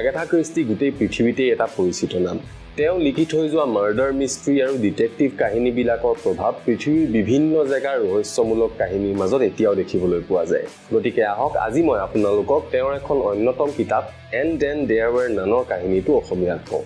এগাথা Christie গোটেই পৃথিৱীতে এটা পৰিচিত নাম তেওঁ লিখি থৈ যোৱা মাৰ্ডাৰ মিষ্ট্ৰি আৰু ডিটেকটিভ কাহিনীবিলাকৰ প্ৰভাৱ পৃথিৱীৰ বিভিন্ন জেগাৰ ৰহস্যমূলক কাহিনীৰ মাজত এতিয়াও দেখিবলৈ পোৱা যায় গতিকে আহক আজি মই আপোনালোকক তেওঁৰ এখন অন্যতম কিতাপ এণ্ড দেন দেয়াৰ ৱেৰ নানৰ কাহিনীটো অসমীয়াত কওঁ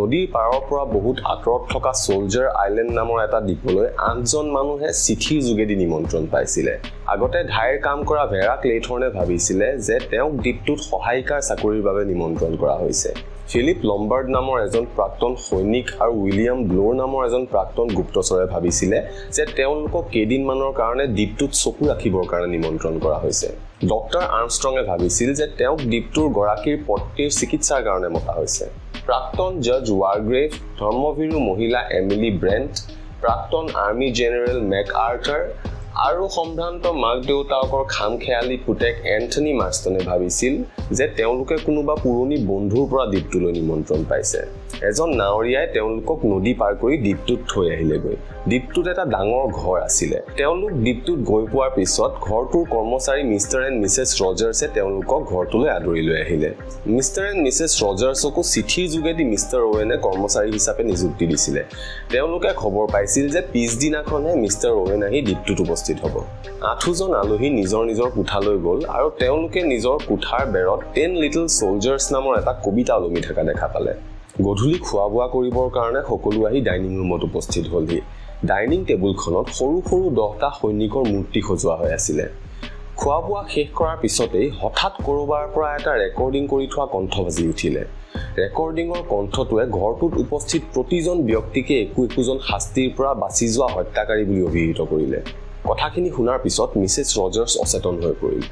নদীৰ পাৰৰ পৰা বহুত আঁতৰত থকা সোলজাৰ আইলেণ্ড নামৰ এটা দ্বীপলৈ ৮জন মানুহে চিঠিৰ যোগেদি নিমন্ত্ৰণ পাইছিলে আগতে ধাইৰ কাম কৰা ভেৰা ক্লেথৰ্নে ভাবিছিলে যে তেওঁক দ্বীপটোত সহায়িকাৰ চাকৰিৰ বাবে নিমন্ত্ৰণ কৰা হৈছে ফিলিপ লম্বাৰ্ড নামৰ এজন প্ৰাক্তন সৈনিক আৰু উইলিয়াম ব্লোৰ নামৰ এজন প্ৰাক্তন গুপ্তচৰে ভাবিছিলে যে তেওঁলোকক কেইদিনমানৰ কাৰণে দ্বীপটোত চকু ৰাখিবৰ কাৰণে নিমন্ত্ৰণ কৰা হৈছে ডক্টৰ আৰ্মষ্ট্ৰঙে ভাবিছিল যে তেওঁক দ্বীপটোৰ গৰাকীৰ পত্নীৰ চিকিৎসাৰ কাৰণে মতা হৈছে প্ৰাক্তন জজ ৱাৰগ্ৰেভ ধৰ্মভীৰু মহিলা এমিলি ব্ৰেণ্ট প্ৰাক্তন আৰ্মি জেনেৰেল মেক আৰ্থাৰ আৰু সম্ভ্ৰান্ত মাক দেউতাকৰ খামখেয়ালি পুতেক এন্থনি মাৰ্ষ্টনে ভাবিছিল যে তেওঁলোকে কোনোবা পুৰণি বন্ধুৰ পৰা দ্বীপটোলৈ নিমন্ত্ৰণ পাইছে এজন নাৱৰীয়াই তেওঁলোকক নদী পাৰ কৰি দ্বীপটোত থৈ আহিলেগৈ দ্বীপটোত এটা ডাঙৰ ঘৰ আছিলে তেওঁলোক দ্বীপটোত গৈ পোৱাৰ পিছত ঘৰটোৰ কৰ্মচাৰী মিষ্টাৰ এণ্ড মিছেছ ৰজাৰ্ছে তেওঁলোকক ঘৰটোলৈ আদৰি লৈ আহিলে মিষ্টাৰ এণ্ড মিছেছ ৰজাৰ্ছকো চিঠিৰ যোগেদি মিষ্টাৰ ওৱেনে কৰ্মচাৰী হিচাপে নিযুক্তি দিছিলে তেওঁলোকে খবৰ পাইছিল যে পিছদিনাখনহে মিষ্টাৰ ওৱেন আহি দ্বীপটোত উপস্থিত হ'ব ৮জন আলহী নিজৰ নিজৰ কোঠালৈ গ'ল আৰু তেওঁলোকে নিজৰ কোঠাৰ বেৰত 10 লিটল সোলজাৰ্ছ নামৰ এটা কবিতা ওলমি থকা দেখা পালে গধূলি খোৱা বোৱা কৰিবৰ কাৰণে সকলো আহি ডাইনিং ৰুমত উপস্থিত হ'লহি ডাইনিং টেবুলখনত সৰু সৰু 10টা সৈনিকৰ মূৰ্তি সজোৱা হৈ আছিলে খোৱা বোৱা শেষ কৰাৰ পিছতেই হঠাৎ কৰবাৰ পৰা এটা ৰেকৰ্ডিং কৰি থোৱা কণ্ঠ বাজি উঠিলে ৰেকৰ্ডিঙৰ কণ্ঠটোৱে ঘৰটোত উপস্থিত প্ৰতিজন ব্যক্তিকে একোজন শাস্তিৰ পৰা বাচি যোৱা হত্যাকাৰী বুলি অভিহিত কৰিলে কথাখিনি শুনাৰ পিছত মিছেছ ৰজাৰ্ছ অচেতন হৈ পৰিল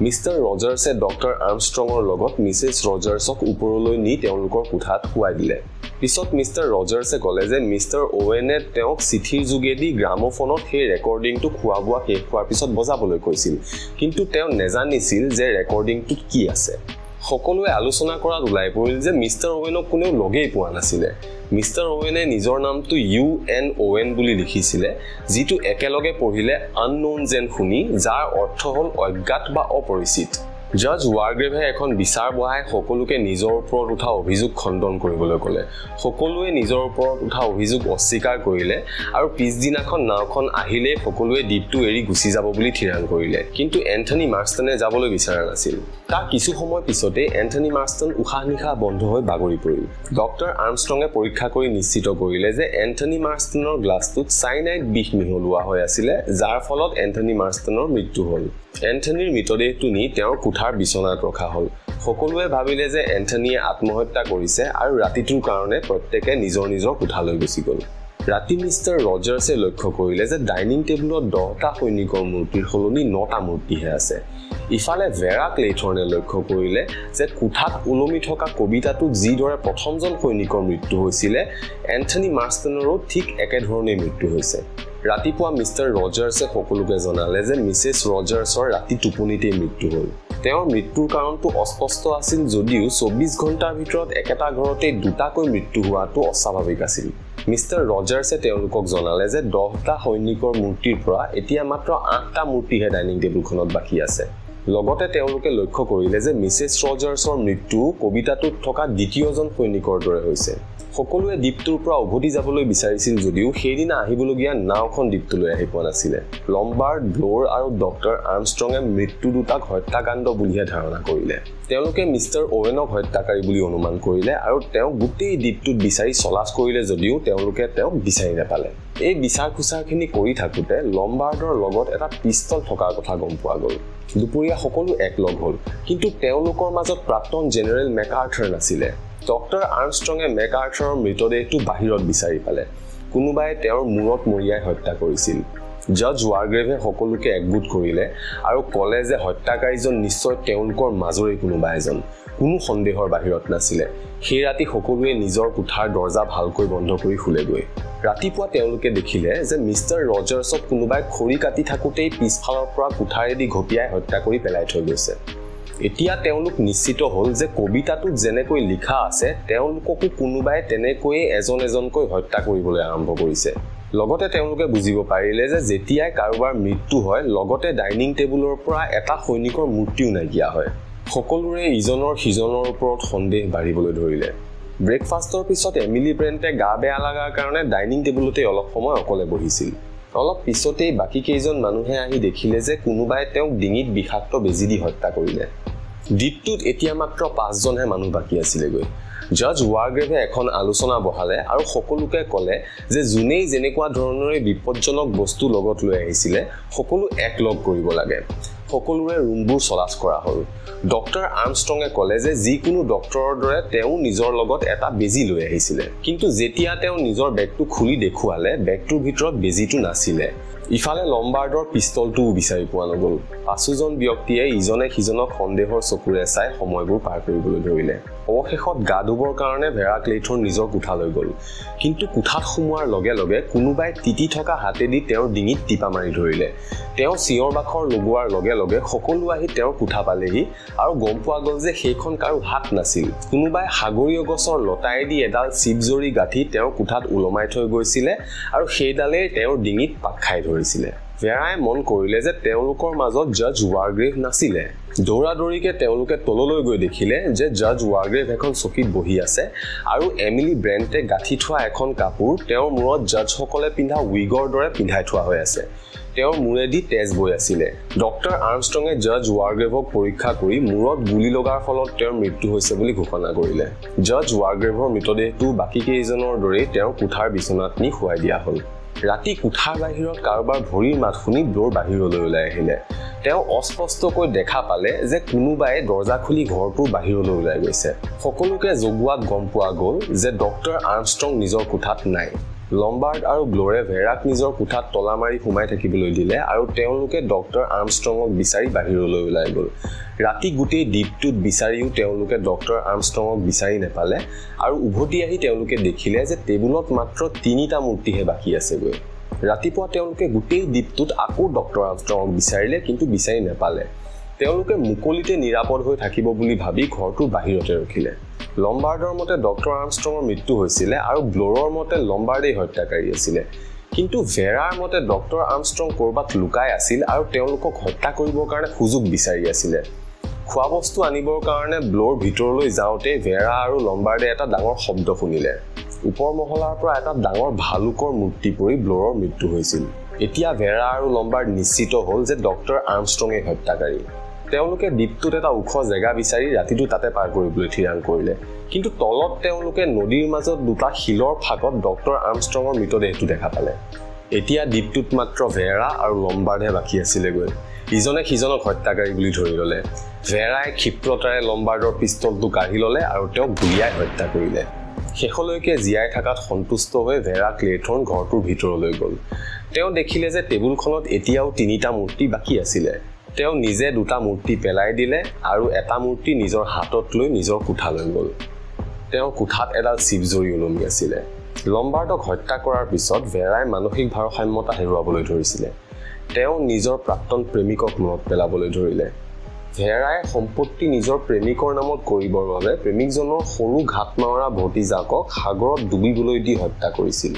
মিষ্টাৰ ৰজাৰ্ছে ডক্টৰ আৰ্মষ্ট্ৰঙৰ লগত মিছেছ ৰজাৰ্ছক ওপৰলৈ নি তেওঁলোকৰ কোঠাত শুৱাই দিলে পিছত মিষ্টাৰ ৰজাৰ্ছে ক'লে যে মিষ্টাৰ ওৱেনে তেওঁক চিঠিৰ যোগেদি গ্ৰামোফোনত সেই ৰেকৰ্ডিংটো খোৱা বোৱা শেষ হোৱাৰ পিছত বজাবলৈ কৈছিল কিন্তু তেওঁ নেজানিছিল যে ৰেকৰ্ডিংটোত কি আছে সকলোৱে আলোচনা কৰাত ওলাই পৰিল যে মিষ্টাৰ ওৱেনক কোনেও লগেই পোৱা নাছিলে মিষ্টাৰ ওৱেনে নিজৰ নামটো UN ওৱেন বুলি লিখিছিলে যিটো একেলগে পঢ়িলে আননোন যেন শুনি যাৰ অৰ্থ হ'ল অজ্ঞাত বা অপৰিচিত জজ ৱাৰগ্ৰেভে এখন বিচাৰ বহাই সকলোকে নিজৰ ওপৰত উঠা অভিযোগ খণ্ডন কৰিবলৈ ক'লে সকলোৱে নিজৰ ওপৰত উঠা অভিযোগ অস্বীকাৰ কৰিলে আৰু পিছদিনাখন নাওখন আহিলে সকলোৱে দ্বীপটো এৰি গুচি যাব বুলি থিৰাং কৰিলে কিন্তু এন্থনি মাৰ্ষ্টনে যাবলৈ বিচৰা নাছিল তাৰ কিছু সময় পিছতে এন্থনি মাৰ্ষ্টন উশাহ নিশাহ বন্ধ হৈ বাগৰি পৰিল ডক্টৰ আৰ্মষ্ট্ৰঙে পৰীক্ষা কৰি নিশ্চিত কৰিলে যে এন্থনি মাৰ্ষ্টনৰ গ্লাছটোত চাইনাইড বিষ মিহলোৱা হৈ আছিলে যাৰ ফলত এন্থনি মাৰ্ষ্টনৰ মৃত্যু হ'ল এন্থনিৰ মৃতদেহটো নি তেওঁৰ কোঠাৰ বিচনাত ৰখা হ'ল সকলোৱে ভাবিলে যে এন্থনিয়ে আত্মহত্যা কৰিছে আৰু ৰাতিটোৰ কাৰণে প্ৰত্যেকে নিজৰ নিজৰ কোঠালৈ গুচি গ'ল ৰাতি মিষ্টাৰ ৰজাৰ্ছে লক্ষ্য কৰিলে যে ডাইনিং টেবুলত 10টা সৈনিকৰ মূৰ্তিৰ সলনি 9টা মূৰ্তিহে আছে ইফালে ভেৰা ক্লেথৰ্নে লক্ষ্য কৰিলে যে কোঠাত ওলমি থকা কবিতাটোত যিদৰে প্ৰথমজন সৈনিকৰ মৃত্যু হৈছিলে এন্থনি মাৰ্ষ্টনৰো ঠিক একেধৰণে মৃত্যু হৈছে ৰাতিপুৱা মিষ্টাৰ ৰজাৰ্ছে সকলোকে জনালে যে মিছেছ ৰজাৰ্ছৰ ৰাতি টোপনিতেই মৃত্যু হ'ল তেওঁৰ মৃত্যুৰ কাৰণটো অস্পষ্ট আছিল যদিও 24 ঘণ্টাৰ ভিতৰত একেটা ঘৰতে দুটাকৈ মৃত্যু হোৱাটো অস্বাভাৱিক আছিল মিষ্টাৰ ৰজাৰ্ছে তেওঁলোকক জনালে যে 10টা সৈনিকৰ মূৰ্তিৰ পৰা এতিয়া মাত্ৰ 8টা মূৰ্তিহে ডাইনিং টেবুলখনত বাকী আছে লগতে তেওঁলোকে লক্ষ্য কৰিলে যে মিছেছ ৰজাৰ্ছৰ মৃত্যু কবিতাটোত থকা দ্বিতীয়জন সৈনিকৰ দৰে হৈছে সকলোৱে দ্বীপটোৰ পৰা উভতি যাবলৈ বিচাৰিছিল যদিও সেইদিনা আহিবলগীয়া নাওখন দ্বীপটোলৈ আহি পোৱা নাছিলে লম্বাৰ্ড ব্লোৰ আৰু ডক্টৰ আৰ্মষ্ট্ৰঙে মৃত্যু দুটাক হত্যাকাণ্ড বুলিহে ধাৰণা কৰিলে তেওঁলোকে মিষ্টাৰ ওৱেনক হত্যাকাৰী বুলি অনুমান কৰিলে আৰু তেওঁ গোটেই দ্বীপটোত বিচাৰি চলাচ কৰিলে যদিও তেওঁলোকে তেওঁক বিচাৰি নাপালে এই বিচাৰ খুচাৰখিনি কৰি থাকোঁতে লম্বাৰ্ডৰ লগত এটা পিষ্টল থকাৰ কথা গম পোৱা গ'ল দুপৰীয়া সকলো একলগ হ'ল কিন্তু তেওঁলোকৰ মাজত প্ৰাক্তন জেনেৰেল মেক আৰ্থাৰ নাছিলে ডক্টৰ আৰ্মষ্ট্ৰঙে মেক আৰ্থাৰৰ মৃতদেহটো বাহিৰত বিচাৰি পালে কোনোবাই তেওঁৰ মূৰত মৰিয়াই হত্যা কৰিছিল জজ ৱাৰগ্ৰেভে সকলোকে একগোট কৰিলে আৰু ক'লে যে হত্যাকাৰীজন নিশ্চয় তেওঁলোকৰ মাজৰে কোনোবা এজন কোনো সন্দেহৰ বাহিৰত নাছিলে সেই ৰাতি সকলোৱে নিজৰ কোঠাৰ দৰ্জা ভালকৈ বন্ধ কৰি শুলেগৈ ৰাতিপুৱা তেওঁলোকে দেখিলে যে মিষ্টাৰ ৰজাৰ্ছক কোনোবাই খৰি কাটি থাকোঁতেই পিছফালৰ পৰা কোঠাৰেদি ঘপিয়াই হত্যা কৰি পেলাই থৈ গৈছে এতিয়া তেওঁলোক নিশ্চিত হ'ল যে কবিতাটোত যেনেকৈ লিখা আছে তেওঁলোককো কোনোবাই তেনেকৈয়ে এজন এজনকৈ হত্যা কৰিবলৈ আৰম্ভ কৰিছে লগতে তেওঁলোকে বুজিব পাৰিলে যে যেতিয়াই কাৰোবাৰ মৃত্যু হয় লগতে ডাইনিং টেবুলৰ পৰা এটা সৈনিকৰ মূৰ্তিও নাইকিয়া হয় সকলোৰে ইজনৰ সিজনৰ ওপৰত সন্দেহ বাঢ়িবলৈ ধৰিলে ব্ৰেকফাষ্টৰ পিছত এমিলি ব্ৰেণ্টে গা বেয়া লগাৰ কাৰণে ডাইনিং টেবুলতে অলপ সময় অকলে বহিছিল অলপ পিছতেই বাকি কেইজন মানুহে আহি দেখিলে যে কোনোবাই তেওঁক ডিঙিত বিষাক্ত বেজি দি হত্যা কৰিলে দ্বীপটোত এতিয়া মাত্ৰ 5 জনহে মানুহ বাকি আছিলেগৈ জজ ৱাৰগ্ৰেভে এখন আলোচনা বহালে আৰু সকলোকে ক'লে যে জুনেই যেনেকুৱা ধৰণৰে বিপদজনক বস্তু লগত লৈ আহিছিলে সকলো একলগ কৰিব লাগে সকলোৰে ৰুমবোৰ চলাচ কৰা হ'ল ডক্টৰ আৰ্মষ্ট্ৰঙে ক'লে যে যিকোনো ডক্টৰৰ দৰে তেওঁ নিজৰ লগত এটা বেজি লৈ আহিছিলে কিন্তু যেতিয়া তেওঁ নিজৰ বেগটো খুলি দেখুৱালে বেগটোৰ ভিতৰত বেজিটো নাছিলে ইফালে লম্বাৰ্ডৰ পিস্তলটো বিচাৰি পোৱা নগ'ল পাঁচোজন ব্যক্তিয়ে ইজনে সিজনক সন্দেহৰ চকুৰে চাই সময়বোৰ পাৰ কৰিবলৈ ধৰিলে অৱশেষত গা ধুবৰ কাৰণে ভেৰা ক্লেইথৰ নিজৰ কোঠালৈ গ'ল কিন্তু কোঠাত সোমোৱাৰ লগে লগে কোনোবাই তিতি থকা হাতেদি তেওঁৰ ডিঙিত টিপা মাৰি ধৰিলে তেওঁ চিঞৰ বাখৰ লগোৱাৰ লগে লগে সকলো আহি তেওঁৰ কোঠা পালেহি আৰু গম পোৱা গ'ল যে সেইখন কাৰো হাত নাছিল কোনোবাই সাগৰীয় গছৰ লতাইদি এডাল চিপজৰি গাঁঠি তেওঁৰ কোঠাত ওলমাই থৈ গৈছিলে আৰু সেইডালেই তেওঁৰ ডিঙিত পাক খাই ধৰিছিলে ভেৰাই মন কৰিলে যে তেওঁলোকৰ মাজত জজ ৱাৰগ্ৰেভ নাছিলে দৌৰাদৌৰিকে তেওঁলোকে তললৈ গৈ দেখিলে যে জজ ৱাৰগ্ৰেভ এখন চকীত বহি আছে আৰু এমিলি ব্ৰেণ্টে গাঁঠি থোৱা এখন কাপোৰ তেওঁৰ মূৰত জজসকলে পিন্ধা উইগৰ দৰে পিন্ধাই থোৱা হৈ আছে তেওঁৰ মূৰেদি তেজ বৈ আছিলে ডক্টৰ আৰ্মষ্ট্ৰঙে জজ ৱাৰগ্ৰেভক পৰীক্ষা কৰি মূৰত গুলি লগাৰ ফলত তেওঁৰ মৃত্যু হৈছে বুলি ঘোষণা কৰিলে জজ ৱাৰগ্ৰেভৰ মৃতদেহটো বাকী কেইজনৰ দৰেই তেওঁৰ কোঠাৰ বিচনাত নি শুৱাই দিয়া হ'ল ৰাতি কোঠাৰ বাহিৰত কাৰোবাৰ ভৰিৰ মাত শুনি ব্ল'ৰ বাহিৰলৈ ওলাই আহিলে তেওঁ অস্পষ্টকৈ দেখা পালে যে কোনোবাই দৰ্জা খুলি ঘৰটোৰ বাহিৰলৈ ওলাই গৈছে সকলোকে জগোৱাত গম পোৱা গ'ল যে ডক্টৰ আৰ্মষ্ট্ৰং নিজৰ কোঠাত নাই লম্বাৰ্ড আৰু ব্ল'ৰে ভেৰাক নিজৰ কোঠাত তলা মাৰি সোমাই থাকিবলৈ দিলে আৰু তেওঁলোকে ডক্টৰ আৰ্মষ্ট্ৰঙক বিচাৰি বাহিৰলৈ ওলাই গ'ল ৰাতি গোটেই দ্বীপটোত বিচাৰিও তেওঁলোকে ডক্টৰ আৰ্মষ্ট্ৰঙক বিচাৰি নেপালে আৰু উভতি আহি তেওঁলোকে দেখিলে যে টেবুলত মাত্ৰ 3টা মূৰ্তিহে বাকী আছেগৈ ৰাতিপুৱা তেওঁলোকে গোটেই দ্বীপটোত আকৌ ডক্টৰ আৰ্মষ্ট্ৰঙক বিচাৰিলে কিন্তু বিচাৰি নেপালে তেওঁলোকে মুকলিতে নিৰাপদ হৈ থাকিব বুলি ভাবি ঘৰটোৰ বাহিৰতে ৰখিলে লম্বাৰ্ডৰ মতে ডক্টৰ আৰ্মষ্ট্ৰঙৰ মৃত্যু হৈছিলে আৰু ব্ল'ৰৰ মতে লম্বাৰ্ডেই হত্যাকাৰী আছিলে কিন্তু ভেৰাৰ মতে ডক্টৰ আৰ্মষ্ট্ৰং ক'ৰবাত লুকাই আছিল আৰু তেওঁলোকক হত্যা কৰিবৰ কাৰণে সুযোগ বিচাৰি আছিলে খোৱা বস্তু আনিবৰ কাৰণে ব্ল'ৰ ভিতৰলৈ যাওঁতে ভেৰা আৰু লম্বাৰ্ডে এটা ডাঙৰ শব্দ শুনিলে ওপৰ মহলাৰ পৰা এটা ডাঙৰ ভালুকৰ মূৰ্তি পৰি ব্ল'ৰৰ মৃত্যু হৈছিল এতিয়া ভেৰা আৰু লম্বাৰ্ড নিশ্চিত হ'ল যে ডক্টৰ আৰ্মষ্ট্ৰঙেই হত্যাকাৰী তেওঁলোকে দ্বীপটোত এটা ওখ জেগা বিচাৰি ৰাতিটো তাতে পাৰ কৰিবলৈ থিৰাং কৰিলে কিন্তু তলত তেওঁলোকে নদীৰ মাজত দুটা শিলৰ ফাঁকত ডক্টৰ আৰ্মষ্ট্ৰঙৰ মৃতদেহটো দেখা পালে এতিয়া দ্বীপটোত মাত্ৰ ভেৰা আৰু লম্বাৰ্ডহে বাকী আছিলেগৈ ইজনে সিজনক হত্যাকাৰী বুলি ধৰি ল'লে ভেৰাই ক্ষিপ্ৰতাৰে লম্বাৰ্ডৰ পিস্তলটো কাঢ়ি ল'লে আৰু তেওঁক গুলীয়াই হত্যা কৰিলে শেষলৈকে জীয়াই থকাত সন্তুষ্ট হৈ ভেৰা ক্লেথৰ্ন ঘৰটোৰ ভিতৰলৈ গ'ল তেওঁ দেখিলে যে টেবুলখনত এতিয়াও 3টা মূৰ্তি বাকী আছিলে তেওঁ নিজে 2টা মূৰ্তি পেলাই দিলে আৰু এটা মূৰ্তি নিজৰ হাতত লৈ নিজৰ কোঠালৈ গ'ল তেওঁৰ কোঠাত এডাল চিপজৰি ওলমি আছিলে লম্বাৰ্ডক হত্যা কৰাৰ পিছত ভেৰাই মানসিক ভাৰসাম্যতা হেৰুৱাবলৈ ধৰিছিলে তেওঁ নিজৰ প্ৰাক্তন প্ৰেমিকক মনত পেলাবলৈ ধৰিলে ভেৰাই সম্পত্তি নিজৰ প্ৰেমিকৰ নামত কৰিবৰ বাবে প্ৰেমিকজনৰ সৰু ঘাট মাৰা ভতিজাকক সাগৰত ডুবিবলৈ দি হত্যা কৰিছিল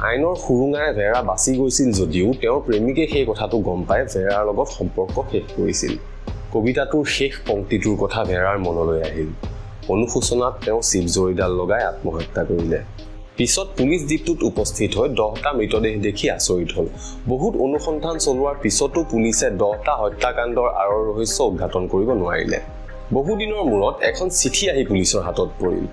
আইনৰ সুৰুঙাৰে ভেৰা বাচি গৈছিল যদিও তেওঁৰ প্ৰেমিকে সেই কথাটো গম পাই ভেৰাৰ লগত সম্পৰ্ক শেষ কৰিছিল কবিতাটোৰ শেষ পংক্তিটোৰ কথা ভেৰাৰ মনলৈ আহিল অনুশোচনাত তেওঁ চিপজৰিডাল লগাই আত্মহত্যা কৰিলে পিছত পুলিচ দ্বীপটোত উপস্থিত হৈ 10টা মৃতদেহ দেখি আচৰিত হ'ল বহুত অনুসন্ধান চলোৱাৰ পিছতো পুলিচে 10টা হত্যাকাণ্ডৰ আঁৰৰ ৰহস্য উদ্ঘাটন কৰিব নোৱাৰিলে বহুদিনৰ মূৰত এখন চিঠি আহি পুলিচৰ হাতত পৰিল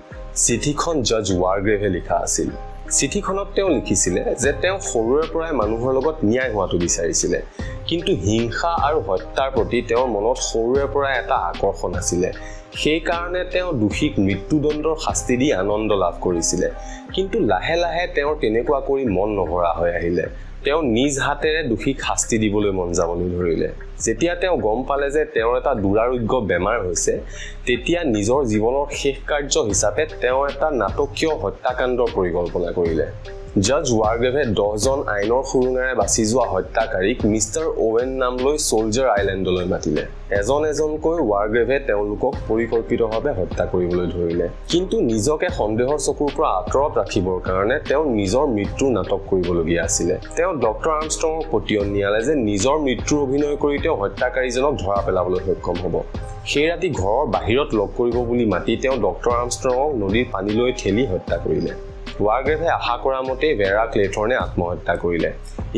চিঠিখন জজ ৱাৰগ্ৰেভে লিখা আছিল চিঠিখনত তেওঁ লিখিছিলে যে তেওঁ সৰুৰে পৰাই মানুহৰ লগত ন্যায় হোৱাটো বিচাৰিছিলে কিন্তু হিংসা আৰু হত্যাৰ প্ৰতি তেওঁৰ মনত সৰুৰে পৰাই এটা আকৰ্ষণ আছিলে সেই কাৰণে তেওঁ দোষীক মৃত্যুদণ্ডৰ শাস্তি দি আনন্দ লাভ কৰিছিলে কিন্তু লাহে লাহে তেওঁৰ তেনেকুৱা কৰি মন নভৰা হৈ আহিলে তেওঁ নিজ হাতেৰে দোষীক শাস্তি দিবলৈ মন যাবলৈ ধৰিলে যেতিয়া তেওঁ গম পালে যে তেওঁৰ এটা দুৰাৰোগ্য বেমাৰ হৈছে তেতিয়া নিজৰ জীৱনৰ শেষ কাৰ্য হিচাপে তেওঁ এটা নাটকীয় হত্যাকাণ্ডৰ পৰিকল্পনা কৰিলে জাজ ৱাৰগ্ৰেভে 10জন আইনৰ সুৰুঙাৰে বাছি যোৱা হত্যাকাৰীক মিষ্টাৰ ওৱেন নাম লৈ সোলজাৰ আইলেণ্ডলৈ মাতিলে এজনকৈ ৱাৰগ্ৰেভে তেওঁলোকক পৰিকল্পিতভাৱে হত্যা কৰিবলৈ ধৰিলে কিন্তু নিজকে সন্দেহৰ চকুৰ পৰা আঁতৰত ৰাখিবৰ কাৰণে তেওঁ নিজৰ মৃত্যুৰ নাটক কৰিবলগীয়া আছিল তেওঁ ডক্টৰ আৰ্মষ্ট্ৰঙক পতিয়ন নিয়ালে যে নিজৰ মৃত্যুৰ অভিনয় কৰি তেওঁ হত্যাকাৰীজনক ধৰা পেলাবলৈ সক্ষম হ'ব সেই ৰাতি ঘৰৰ বাহিৰত লগ কৰিব বুলি মাতি তেওঁ ডক্টৰ আৰ্মষ্ট্ৰঙক নদীৰ পানীলৈ ঠেলি হত্যা কৰিলে ৱাৰগ্ৰেভে আশা কৰা মতে ভেৰা ক্লেথৰ্নে আত্মহত্যা কৰিলে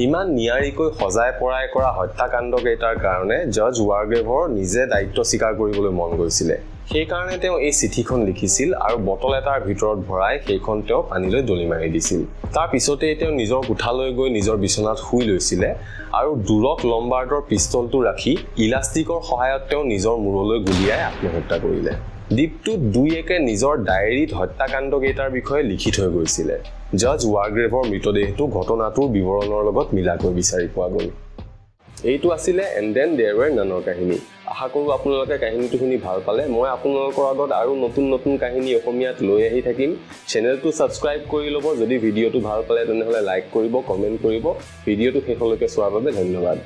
ইমান নিয়াৰিকৈ সজাই পৰাই কৰা হত্যাকাণ্ডকেইটাৰ কাৰণে জাজ ৱাৰগ্ৰেভৰ নিজে দায়িত্ব স্বীকাৰ কৰিবলৈ মন গৈছিলে সেই কাৰণে তেওঁ এই চিঠিখন লিখিছিল আৰু বটল এটাৰ ভিতৰত ভৰাই সেইখন তেওঁ পানীলৈ দলি মাৰি দিছিল তাৰ পিছতে তেওঁ নিজৰ কোঠালৈ গৈ নিজৰ বিছনাত শুই লৈছিল আৰু দূৰত লম্বাৰ্ডৰ পিস্তলটো ৰাখি ইলাষ্টিকৰ সহায়ত তেওঁ নিজৰ মূৰলৈ গুলিয়াই আত্মহত্যা কৰিলে দীপটো দুইয়েকে নিজৰ ডায়েৰীত হত্যাকাণ্ডকেইটাৰ বিষয়ে লিখি থৈ গৈছিল জাজ ৱাৰগ্ৰেভৰ মৃতদেহটো ঘটনাটোৰ বিৱৰণৰ লগত মিলাকৈ বিচাৰি পোৱা গ'ল এইটো আছিলে এণ্ড দেন দেয়াৰ ৱেৰ নানৰ কাহিনী আশা কৰোঁ আপোনালোকে কাহিনীটো শুনি ভাল পালে মই আপোনালোকৰ আগত আৰু নতুন কাহিনী অসমীয়াত লৈ আহি থাকিম চেনেলটো ছাবস্ক্ৰাইব কৰি ল'ব যদি ভিডিঅ'টো ভাল পালে তেনেহ'লে লাইক কৰিব কমেণ্ট কৰিব ভিডিঅ'টো শেষলৈকে চোৱাৰ বাবে ধন্যবাদ